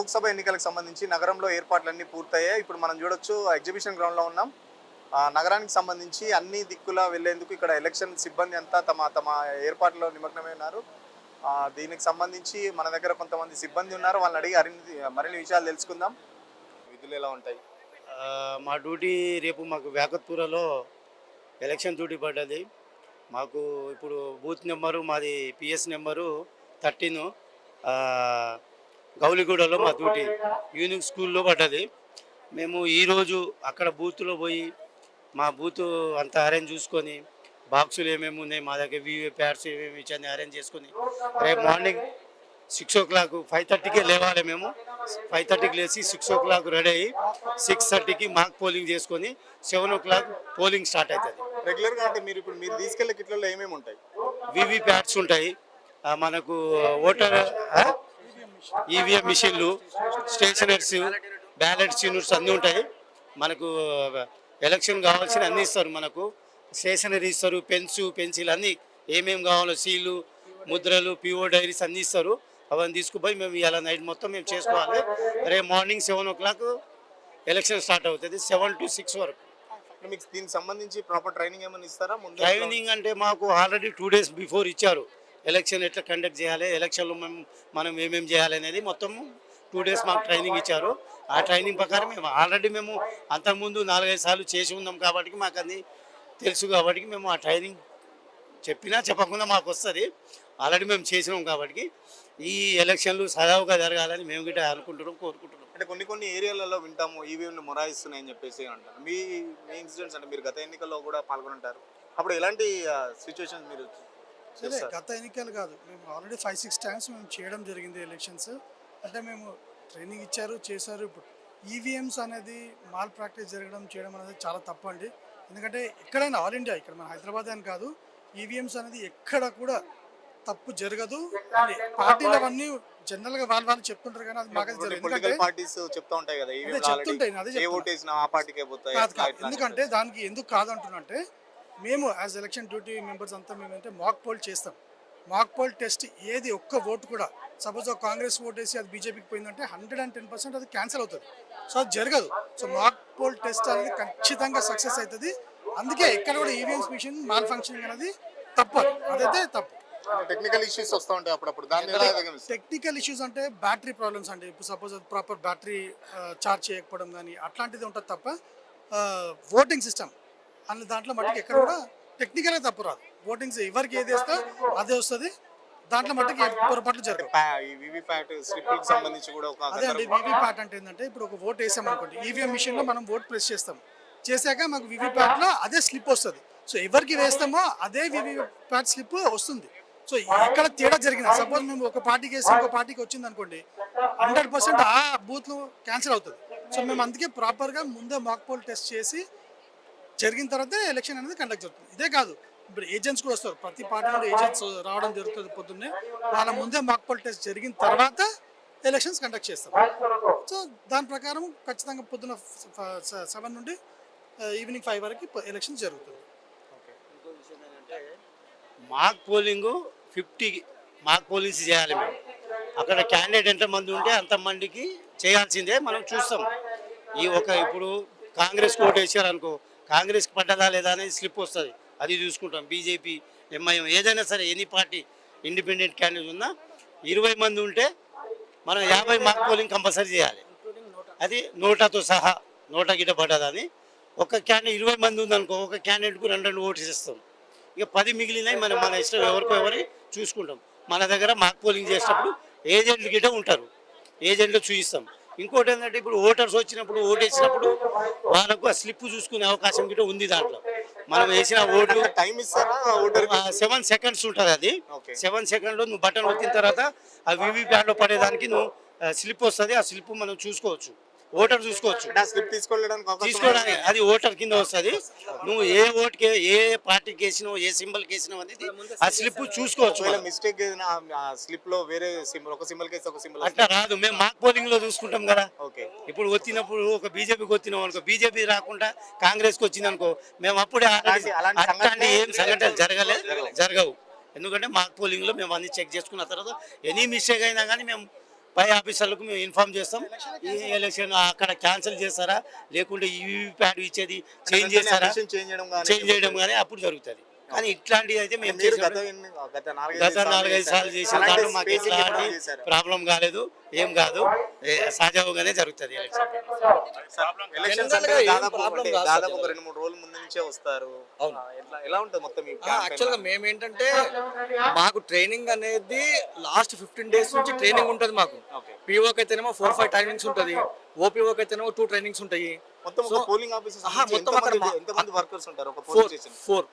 లోక్సభ ఎన్నికలకు సంబంధించి నగరంలో ఏర్పాట్లన్నీ పూర్తయ్యాయి. ఇప్పుడు మనం చూడొచ్చు ఎగ్జిబిషన్ గ్రౌండ్‌లో ఉన్నాం. నగరానికి సంబంధించి అన్ని దిక్కులా వెళ్లేందుకు ఇక్కడ ఎలక్షన్ సిబ్బంది అంతా తమ తమ ఏర్పాట్లలో నిమగ్నమై ఉన్నారు. దీనికి సంబంధించి మన దగ్గర కొంతమంది సిబ్బంది ఉన్నారు. వాళ్ళని అడిగి మరిన్ని విషయాలు తెలుసుకుందాం. విధులు ఎలా ఉంటాయి? మా డ్యూటీ రేపు మాకు వ్యాకత్పూరలో ఎలక్షన్ డ్యూటీ పడ్డది. మాకు ఇప్పుడు బూత్ నెంబరు మాది పిఎస్ నెంబరు 13 గౌలిగూడలో మా డ్యూటీ యూనిక్ స్కూల్లో పడ్డది. మేము ఈరోజు అక్కడ బూత్లో పోయి మా బూత్ అంతా అరేంజ్ చూసుకొని బాక్సులు ఏమేమి ఉన్నాయి మా దగ్గర వివో ప్యాడ్స్ ఏమేమి ఇచ్చాయని అరేంజ్ చేసుకొని రేపు మార్నింగ్ 6 o'clock 5:30కే లేవాలి. మేము 5:30కి లేచి 6 o'clock రెడీ అయ్యి 6:30కి మాక్ పోలింగ్ చేసుకొని 7 o'clock పోలింగ్ స్టార్ట్ అవుతుంది. రెగ్యులర్గా అంటే మీరు తీసుకెళ్లే కిట్లలో ఏమేమి ఉంటాయి? వివి ప్యాడ్స్ ఉంటాయి, మనకు ఓటర్ ఈవీఎం మిషన్లు, స్టేషనరీస్, బ్యాలెట్స్ యూనిట్స్ అన్నీ ఉంటాయి. మనకు ఎలక్షన్ కావాల్సిన అన్నీ ఇస్తారు. మనకు స్టేషనరీ ఇస్తారు, పెన్సిల్ అన్నీ ఏమేమి కావాలో సీలు, ముద్రలు, పిఓ డైరీస్ అన్నీ ఇస్తారు. అవన్నీ తీసుకుపోయి మేము ఇలా నైట్ మొత్తం మేము చేసుకోవాలి. రేపు మార్నింగ్ 7 o'clock ఎలక్షన్ స్టార్ట్ అవుతుంది, 7 to 6 వరకు. మీకు దీనికి సంబంధించి ప్రాపర్ ట్రైనింగ్ ఏమైనా ఇస్తారా? ట్రైనింగ్ అంటే మాకు ఆల్రెడీ 2 days బిఫోర్ ఇచ్చారు. ఎలక్షన్ ఎట్లా కండక్ట్ చేయాలి, ఎలక్షన్లో మనం ఏమేమి చేయాలి అనేది మొత్తం 2 days మాకు ట్రైనింగ్ ఇచ్చారు. ఆ ట్రైనింగ్ ప్రకారం మేము అంతకుముందు 4-5 సార్లు చేసి ఉన్నాం కాబట్టి మాకు అది తెలుసు. కాబట్టి మేము ఆ ట్రైనింగ్ చెప్పినా చెప్పకుండా మాకు వస్తుంది. ఆల్రెడీ మేము చేసినాం కాబట్టి ఈ ఎలక్షన్లు సజావుగా జరగాలని మేము గిట్ట కోరుకుంటున్నాం. అంటే కొన్ని ఏరియాలలో వింటాము ఈవీఎంలు మొరాయిస్తున్నాయని చెప్పేసి అంటారు. మీ ఇన్సిడెంట్స్ అంటే మీరు గత ఎన్నికల్లో కూడా పాల్గొని ఉంటారు. అప్పుడు ఎలాంటి సిచ్యువేషన్స్ మీరు గత ఎన్నికలు కాదు, మేము ఆల్రెడీ 5-6 times మేము చేయడం జరిగింది ఎలక్షన్స్. అంటే మేము ట్రైనింగ్ ఇచ్చారు, చేశారు. ఇప్పుడు ఈవీఎంస్ అనేది మాల్ ప్రాక్టీస్ చేయడం అనేది చాలా తప్పు అండి. ఎందుకంటే ఎక్కడైనా ఆల్ ఇండియా, ఇక్కడ మన హైదరాబాద్ అని కాదు, ఈవీఎంస్ అనేది ఎక్కడ కూడా తప్పు జరగదు. పార్టీలు అవన్నీ జనరల్గా వాళ్ళు చెప్తుంటారు కానీ అది మాకు పొలిటికల్ పార్టీస్ చెప్తా ఉంటాయి కదా, చెప్తుంటాయి. ఎందుకంటే దానికి ఎందుకు కాదంటున్నంటే మేము యాజ్ ఎలక్షన్ డ్యూటీ మెంబర్స్ అంతా మేమంటే మాక్ పోల్ చేస్తాం. మాక్ పోల్ టెస్ట్ ఏది ఒక్క ఓటు కూడా సపోజ్ కాంగ్రెస్ ఓటు వేసి అది బీజేపీకి పోయిందంటే 110% అది క్యాన్సిల్ అవుతుంది. సో అది జరగదు. సో మాక్ పోల్ టెస్ట్ అనేది ఖచ్చితంగా సక్సెస్ అవుతుంది. అందుకే ఎక్కడ కూడా ఈవీఎంస్ మిషన్ మాల్ ఫంక్షనింగ్ అనేది తప్పు, అదైతే తప్పు. టెక్నికల్ ఇష్యూస్ వస్తూ ఉంటాయి అప్పుడప్పుడు. టెక్నికల్ ఇష్యూస్ అంటే బ్యాటరీ ప్రాబ్లమ్స్ అండి. ఇప్పుడు సపోజ్ అది ప్రాపర్ బ్యాటరీ చార్జ్ చేయకపోవడం కానీ అట్లాంటిది ఉంటుంది తప్ప ఓటింగ్ సిస్టమ్ అన్న దాంట్లో మట్టుకు ఎక్కడ కూడా టెక్నికల్గా తప్పు రాదు. ఓటింగ్స్ ఎవరికి ఏది వేస్తే అదే వస్తుంది. దాంట్లో మట్టుకు పొరపాట్లు జరగవు. అదే అండి, వీవీప్యాట్ అంటే ఏంటంటే ఇప్పుడు ఒక ఓట్ వేసాం అనుకోండి, ఈవీఎం మిషన్లో మనం ఓట్ ప్రెస్ చేస్తాం. చేశాక మాకు వీవీప్యాట్లో అదే స్లిప్ వస్తుంది. సో ఎవరికి వేస్తామో అదే వీవీప్యాట్ స్లిప్ వస్తుంది. సో ఎక్కడ తేడా జరిగింది, సపోజ్ మేము ఒక పార్టీకి వేసి ఇంకో పార్టీకి వచ్చింది అనుకోండి, 100% ఆ బూత్లు క్యాన్సిల్ అవుతుంది. సో మేము అందుకే ప్రాపర్గా ముందే మాక్ పోల్ టెస్ట్ చేసి జరిగిన తర్వాత ఎలక్షన్ అనేది కండక్ట్ జరుగుతుంది. ఇదే కాదు, ఇప్పుడు ఏజెంట్స్ కూడా వస్తారు. ప్రతి పార్టీలో ఏజెంట్స్ రావడం జరుగుతుంది పొద్దున్నే. వాళ్ళ ముందే మాక్ పోల్ టెస్ట్ జరిగిన తర్వాత ఎలక్షన్స్ కండక్ట్ చేస్తాం. సో దాని ప్రకారం ఖచ్చితంగా పొద్దున్న 7 నుండి ఈవినింగ్ 5 వరకు ఎలక్షన్ జరుగుతుంది. మాక్ పోలింగ్ 50 మాక్ పోలింగ్స్ చేయాలి. మేము అక్కడ క్యాండిడేట్ ఎంతమంది ఉంటే అంతమందికి చేయాల్సిందే. మనం చూస్తాం. ఇప్పుడు కాంగ్రెస్కి ఓటు వేసారు అనుకో, కాంగ్రెస్కి పడ్డదా లేదా అనేది స్లిప్ వస్తుంది, అది చూసుకుంటాం. బీజేపీ, ఎంఐఎం ఏదైనా సరే ఎనీ పార్టీ ఇండిపెండెంట్ క్యాండిడేట్ ఉన్నా 20 మంది ఉంటే మనం 50 మాక్ పోలింగ్ కంపల్సరీ చేయాలి. అది నోటాతో సహా, నోటా గిట్ట పడ్డదని. ఒక క్యాండిడేట్ 20 మంది ఉందనుకో, ఒక క్యాండిడేట్కు 2 ఓట్స్ ఇస్తాం. ఇక 10 మిగిలినవి మన ఇష్టం, ఎవరి చూసుకుంటాం. మన దగ్గర మాక్ పోలింగ్ చేసేటప్పుడు ఏజెంట్లు గిట్ట ఉంటారు, ఏజెంట్లు చూపిస్తాం. ఇంకోటి ఏంటంటే ఇప్పుడు ఓటర్స్ వచ్చినప్పుడు ఓటు వేసినప్పుడు వాళ్ళకు ఆ స్లిప్ చూసుకునే అవకాశం గిట్ట ఉంది. దాంట్లో మనం వేసిన ఓటు టైం ఇస్తారా? 7 seconds ఉంటుంది. అది 7 secondsలో నువ్వు బటన్ వచ్చిన తర్వాత ఆ వీవీప్యాట్లో పడేదానికి నువ్వు స్లిప్ వస్తుంది. ఆ స్లిప్ మనం చూసుకోవచ్చు, ఓటర్ చూసుకోవచ్చు. తీసుకోవడానికి అది ఓటర్ కింద వస్తుంది. నువ్వు ఏ ఓటుకి ఏ పార్టీకి వేసినావు, ఏ సింబల్కి వేసినావు అనేది ఆ స్లిప్ చూసుకోవచ్చు. మిస్టేక్ స్లిప్ లో వేరే సింబల్, ఒక సింబల్ కేసి ఒక సింబల్ అట్లా రాదు. మేము మాక్ పోలింగ్ లో చూసుకుంటాం కదా. ఇప్పుడు వచ్చినప్పుడు ఒక బీజేపీకి వచ్చినాం అనుకో, బీజేపీ రాకుండా కాంగ్రెస్కి వచ్చింది అనుకో, మేము అప్పుడే అట్లాంటి ఏం సంఘటనలు జరగవు. ఎందుకంటే మాక్ పోలింగ్ లో మేము అన్ని చెక్ చేసుకున్న తర్వాత ఎనీ మిస్టేక్ అయినా కానీ మేము పై ఆఫీసర్లకు మేము ఇన్ఫార్మ్ చేస్తాం. ఈ ఎలక్షన్ అక్కడ క్యాన్సిల్ చేస్తారా లేకుంటే ఈ ప్యాడ్ ఇచ్చేది చేంజ్ చేస్తారా, చేంజ్ చేయడం కానీ అప్పుడు జరుగుతుంది. కానీ ఇట్లాంటివి అయితే మేము మీరు గత 4-5 సార్లు చేసిన దాంట్లో మాకు ఎట్లాంటి ప్రాబ్లం కాలేదు, ఏం కాదు, సహజంగానే జరుగుతుంది ఎలక్షన్. ఎలక్షన్స్ అంటే దాదాపు ఒక 2-3 రోజుల ముందు నుంచే వస్తారు. ఎలా ఉంటుంది మొత్తం ఈ యాక్చువల్గా మేమేంటంటే మాకు ట్రైనింగ్ అనేది లాస్ట్ 15 days నుంచి ట్రైనింగ్ ఉంటుంది మాకు. పీఓకి అయితేనేమో 4-5 టైమింగ్స్ ఉంటుంది, ఓపీఓకి అయితేనేమో 2 ట్రైనింగ్స్ ఉంటాయి. మొత్తం ఒక పోలింగ్ ఆఫీసర్స్ మొత్తం అక్కడ ఎంతమంది వర్కర్స్ ఉంటారు ఒక పోలింగ్ స్టేషన్? 4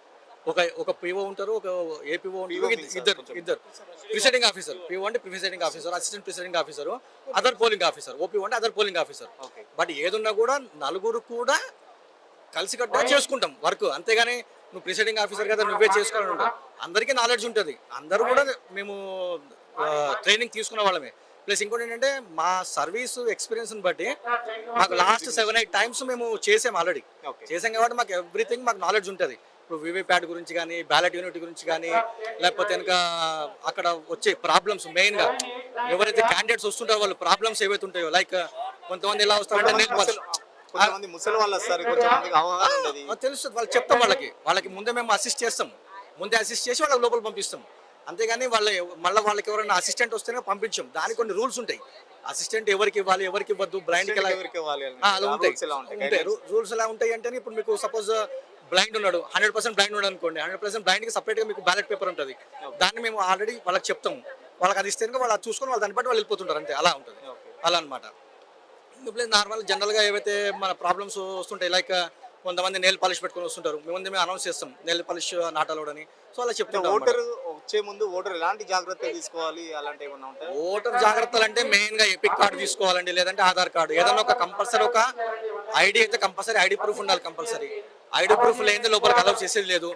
ఒక పీఓ ఉంటారు, ఒక ఏపీఓ ఉంటారు, ఇద్దరు ప్రిసైడింగ్ ఆఫీసర్. పీఓ అంటే presiding officer, assistant presiding officer, other polling officer. Oppo అంటే అదర్ పోలింగ్ ఆఫీసర్. బట్ ఏదున్నా కూడా నలుగురు కూడా కలిసికట్టుగా చేసుకుంటాం వర్క్. అంతేగాని నువ్వు ప్రిసైడింగ్ ఆఫీసర్ కదా నువ్వే చేసుకోవాలని ఉండదు. అందరికీ నాలెడ్జ్ ఉంటుంది, అందరూ కూడా మేము ట్రైనింగ్ తీసుకున్న వాళ్ళమే. ప్లస్ ఇంకోటి ఏంటంటే మా సర్వీస్ ఎక్స్పీరియన్స్ని బట్టి మాకు లాస్ట్ 7-8 times మేము చేసాం ఆల్రెడీ. చేసాం కాబట్టి మాకు ఎవ్రీథింగ్ మాకు నాలెడ్జ్ ఉంటుంది. ఇప్పుడు వీవీప్యాట్ గురించి కానీ, బ్యాలెట్ యూనిట్ గురించి కానీ, లేకపోతే ఇంకా అక్కడ వచ్చే ప్రాబ్లమ్స్ మెయిన్గా ఎవరైతే క్యాండిడేట్స్ వస్తుంటారో వాళ్ళు ప్రాబ్లమ్స్ ఏవైతే ఉంటాయో, లైక్ కొంతమంది ఎలా వస్తారంటే ముసలి వాళ్ళు వస్తారు, కొంతమందికి అవగాహన ఉండదు. తెలుస్తుంది, వాళ్ళు చెప్తాం వాళ్ళకి ముందే మేము అసిస్ట్ చేస్తాం, ముందే అసిస్ట్ చేసి వాళ్ళకి లోపల పంపిస్తాం. అంతేగాని మళ్ళీ వాళ్ళకి ఎవరైనా అసిస్టెంట్ వస్తేనే పంపించాం. దానికి కొన్ని రూల్స్ ఉంటాయి. అసిస్టెంట్ ఎవరికి ఇవ్వాలి, ఎవరికి ఇవ్వద్దు, బ్లైండ్కి ఎలా అలా ఉంటాయి. రూల్స్ ఎలా ఉంటాయి అంటే ఇప్పుడు మీకు సపోజ్ బ్లైండ్ ఉన్నాడు, 100% బ్లైండ్ ఉన్నాడు అనుకోండి, 100% బ్లైండ్కి సపరేట్గా మీకు బ్యాలెట్ పేపర్ ఉంటుంది. దాన్ని మేము ఆల్రెడీ వాళ్ళకి చెప్తాము. వాళ్ళకి అది ఇస్తే వాళ్ళు అది చూసుకొని వాళ్ళు దాన్ని బట్టి వాళ్ళు వెళ్ళిపోతుంటారు. అంతే, అలా ఉంటుంది. అలా అనమాట. ఇప్పుడు నార్మల్ జనరల్గా ఏవైతే మన ప్రాబ్లమ్స్ వస్తుంటాయి, లైక్ కొంతమంది నెయిల్ పాలిష్ పెట్టుకొని వస్తుంటారు, మేము అనౌన్స్ చేస్తాం నెయిల్ పాలిష్ నాట్ అలౌడ్ అని. సో అలా చెప్తాం. ఓటర్ వచ్చే ముందు ఓటర్ ఎలాంటి జాగ్రత్తలు తీసుకోవాలి, అలాంటి ఏమన్నా ఉంటాయి? ఓటర్ జాగ్రత్తలు అంటే మెయిన్గా ఎపిక్ కార్డు తీసుకోవాలండి, లేదంటే ఆధార్ కార్డు, ఏదైనా ఒక కంపల్సరీ ఒక ఐడి అయితే కంపల్సరీ ఐడి ప్రూఫ్ ఉండాలి. కంపల్సరీ ఐడి ప్రూఫ్ లేని లోపలికి అలౌ చేసేది లేదు.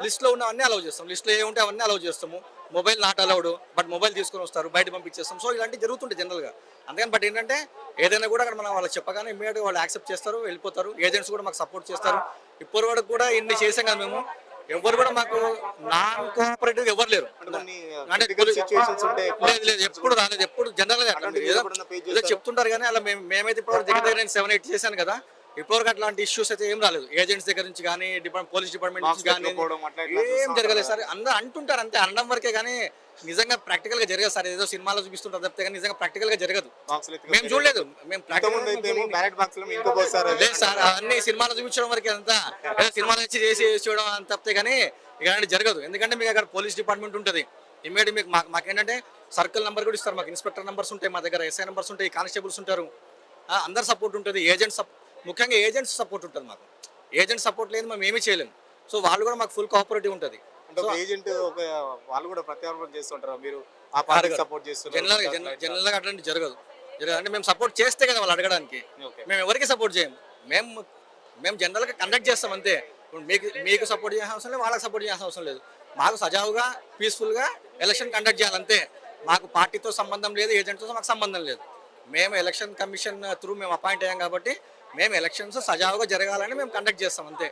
లిస్ట్ లో ఉన్నవన్నీ అలౌ చేస్తాం, లిస్ట్ లో ఏ ఉంటే అవన్నీ అలౌ చేస్తాము. Mobile not allowed, but mobile తీసుకొని వస్తారు, బయట పంపించేస్తాం. సో ఇలాంటివి జరుగుతుంటాయి జనరల్గా. అందుకని బట్ ఏంటంటే ఏదైనా కూడా అక్కడ మనం వాళ్ళకి చెప్పగానే ఇమ్మీడియట్గా వాళ్ళు యాక్సెప్ట్ చేస్తారు, వెళ్ళిపోతారు. ఏజెంట్స్ కూడా మాకు సపోర్ట్ చేస్తారు. ఇప్పటి వరకు కూడా ఇన్ని చేసాం కదా మేము, ఎవరు కూడా మాకు నాన్ కోఆపరేటివ్ ఎవరు లేరు. అంటే లేదు, ఎప్పుడు రాలేదు. ఎప్పుడు జనరల్గా ఏదో చెప్తుంటారు కానీ అలా మేమైతే ఇప్పుడు దగ్గర 7-8 చేశాను కదా, ఇప్పటివరకు అట్లాంటి ఇష్యూస్ అయితే ఏం రాలేదు. ఏజెంట్స్ దగ్గర నుంచి కానీ, పోలీస్ డిపార్ట్మెంట్ నుంచి కానీ ఏం జరగలేదు సార్. అందరూ అంటుంటారు అంతే, అనడం వరకే కానీ నిజంగా ప్రాక్టికల్ గా జరగదు సార్. ఏదో సినిమాలో చూపిస్తుంటారు తప్పితే కానీ నిజంగా ప్రాక్టికల్ గా జరగదు. మేము చూడలేదు, మేము లేదు సార్. అవన్నీ సినిమాలో చూపించడం వరకే అంతా, ఏదో సినిమాలో వచ్చి చేసి చూడడం అంత తప్పితే కానీ ఇలాంటి జరగదు. ఎందుకంటే మీకు అక్కడ పోలీస్ డిపార్ట్మెంట్ ఉంటుంది, ఇమ్మీడియట్ మీకు మాకేంటంటే సర్కిల్ నెంబర్ కూడా ఇస్తారు, మాకు ఇన్స్పెక్టర్ నెంబర్స్ ఉంటాయి, మా దగ్గర ఎస్ఐ నెంబర్స్ ఉంటాయి, కానిస్టేబుల్స్ ఉంటారు, అందరు సపోర్ట్ ఉంటుంది. ముఖ్యంగా ఏజెంట్స్ సపోర్ట్ ఉంటుంది మాకు. ఏజెంట్ సపోర్ట్ లేదు మేము ఏమీ చేయలేము. సో వాళ్ళు కూడా మాకు ఫుల్ కోఆపరేటివ్ ఉంటుంది. ఏజెంట్ వాళ్ళు కూడా ప్రత్యారోపణ చేస్తుంటారు, మీరు ఆ పార్టీకి సపోర్ట్ చేస్తున్నారు. జనరల్గా అట్లాంటి జరగదు. అంటే మేము సపోర్ట్ చేస్తే కదా వాళ్ళు అడగడానికి. మేము ఎవరికి సపోర్ట్ చేయము. మేము జనరల్గా కండక్ట్ చేస్తాం అంతే. మీకు సపోర్ట్ చేయాల్సిన అవసరం లేదు, వాళ్ళకి సపోర్ట్ చేయాల్సిన అవసరం లేదు. మాకు సజావుగా పీస్ఫుల్గా ఎలక్షన్ కండక్ట్ చేయాలంతే. మాకు పార్టీతో సంబంధం లేదు, ఏజెంట్తో మాకు సంబంధం లేదు. మేము ఎలక్షన్ కమిషన్ త్రూ మేము అపాయింట్ అయ్యాం కాబట్టి మేము ఎలక్షన్స్ సజావుగా జరగాలని మేము కండక్ట్ చేస్తాం అంతే.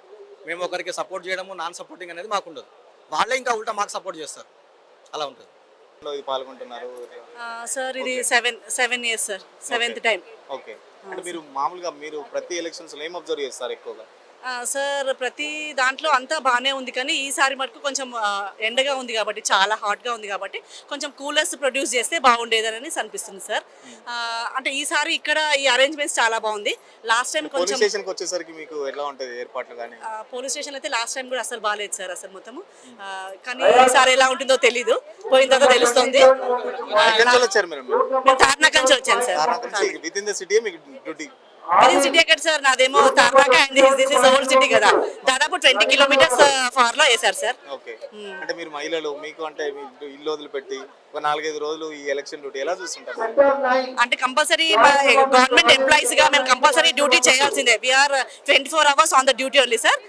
మేము ఒకరికి సపోర్ట్ చేయడము, నాన్ సపోర్టింగ్ అనేది మాకు ఉండదు. వాళ్ళే ఇంకా ఉల్టా మాకు సపోర్ట్ చేస్తారు, అలా ఉంటుంది. పాల్గొంటున్నారు సార్, ఇది 7 years sir, 7th time. Okay. అంటే మీరు మామూలుగా మీరు ప్రతి ఎలక్షన్స్ లో ఏం అబ్జర్వ్ చేస్తారు ఎక్కువగా? సార్, ప్రతి దాంట్లో అంతా బాగానే ఉంది కానీ ఈసారి మటుకు కొంచెం ఎండగా ఉంది కాబట్టి, చాలా హాట్గా ఉంది కాబట్టి కొంచెం కూలర్స్ ప్రొడ్యూస్ చేస్తే బాగుండేదని అనిపిస్తుంది సార్. అంటే ఈసారి ఇక్కడ ఈ అరేంజ్మెంట్స్ చాలా బాగుంది. లాస్ట్ టైం కొంచెం స్టేషన్కి వచ్చేసరికి మీకు ఎలా ఉంటుంది ఏర్పాట్లు? కానీ పోలీస్ స్టేషన్ అయితే లాస్ట్ టైం కూడా అసలు బాగాలేదు సార్, అసలు మొత్తము. కానీ ఈసారి ఎలా ఉంటుందో తెలీదు, పోయిన తర్వాత తెలుస్తుంది. మేము తార్నాక నుంచి వచ్చాను sir. With in the city మీకు డ్యూటీ? సిటీ ఎక్కడ సార్? నాదేమో Tarnaka and this is old city కదా, దాదాపు 20 kilometers ఫార్ లో వేశారు సార్. ఓకే. అంటే మీరు మహిళలు, మీకు అంటే ఇల్లు వదిలిపెట్టి ఒక 4-5 రోజులు ఈ ఎలక్షన్ డ్యూటీ ఎలా చూస్తుంటారు? అంటే కంపల్సరీ గవర్నమెంట్ ఎంప్లాయీస్ గా మేము కంపల్సరీ డ్యూటీ చేయాల్సిందే. We are 24 hours on the duty only sir.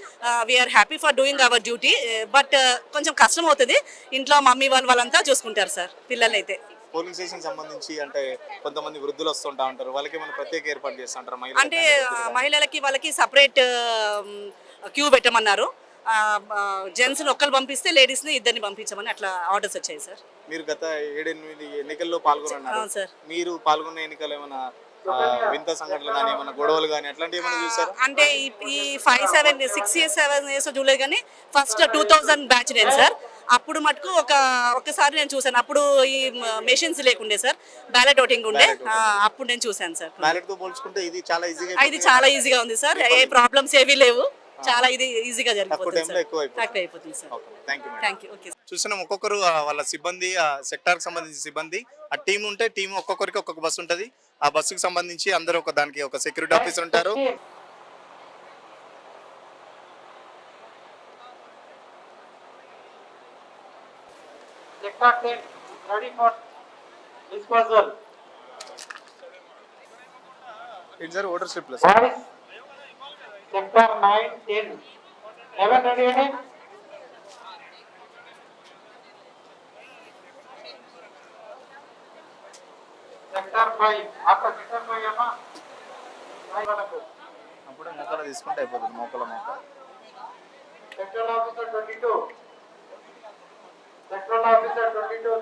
We are happy for doing our duty. But కొంచెం కష్టం అవుతుంది, ఇంట్లో మమ్మీ వాళ్ళంతా చూసుకుంటారు సార్, పిల్లలు అయితే. పోలింగ్ స్టేషన్ సంబంధించి అంటే కొంతమంది వృద్ధులు వస్తుంటా ఉంటారు, వాళ్ళకి ఏమైనా ప్రత్యేక ఏర్పాటు చేస్తుంటారు? అంటే మహిళలకి వాళ్ళకి సపరేట్ క్యూ పెట్టమన్నారు. జెంట్స్ని ఒక్కరు పంపిస్తే లేడీస్ని ఇద్దరిని పంపించమని అట్లా ఆర్డర్స్ వచ్చాయి సార్. మీరు గత 7-8 ఎన్నికల్లో పాల్గొన్నారు. అవును సార్. మీరు పాల్గొన్న ఎన్నికలు ఏమైనా వింత సంఘటనలు కానీ ఏమైనా గొడవలు కానీ అట్లాంటివి ఏమైనా చూసారా? అంటే ఈ 6 ఇయర్స్ 7 ఇయర్స్ చూడలేదు కానీ ఫస్ట్ 2000 బ్యాచ్ నేను సార్. అప్పుడు మటుకు ఒక్కసారి నేను చూసాను. అప్పుడు ఈ మెషిన్స్ లేకుండే సార్, బ్యాలెట్ ఓటింగ్ ఉండే. అప్పుడు నేను చూసాను సార్. బ్యాలెట్ తో పోల్చుకుంటే ఇది చాలా ఈజీగా ఇది చాలా ఈజీగా ఉంది సార్. ఏ ప్రాబ్లమ్స్ ఏవీ లేవు. చాలా ఇది ఈజీగా జరిగిపోతుంది టైంలో సార్. ఎక్కువ తక్కువ అయిపోతుంది sir. Thank you. Thank you. Okay. చూసినాం ఒక్కొక్కరు వాళ్ళ సిబ్బంది, ఆ సెక్టార్ కి సంబంధించిన సిబ్బంది, ఆ టీం ఉంటే టీం ఒక్కొక్కరికి ఒక్కొక్క బస్సు ఉంటది. ఆ బస్సుకి సంబంధించి అందరూ దానికి ఒక సెక్యూరిటీ ఆఫీసర్ ఉంటారు. Sector 10 ready for disposal. ఏంటి sir voter slip Boys, sector 9, 10. 11 ready ani? Sector 5. After sector 5 amma. 5 varaku. అప్పుడే మోకాల తీసుకుంటే అయిపోతుంది. మోకాల. Sector officer 22. Sector officer 22.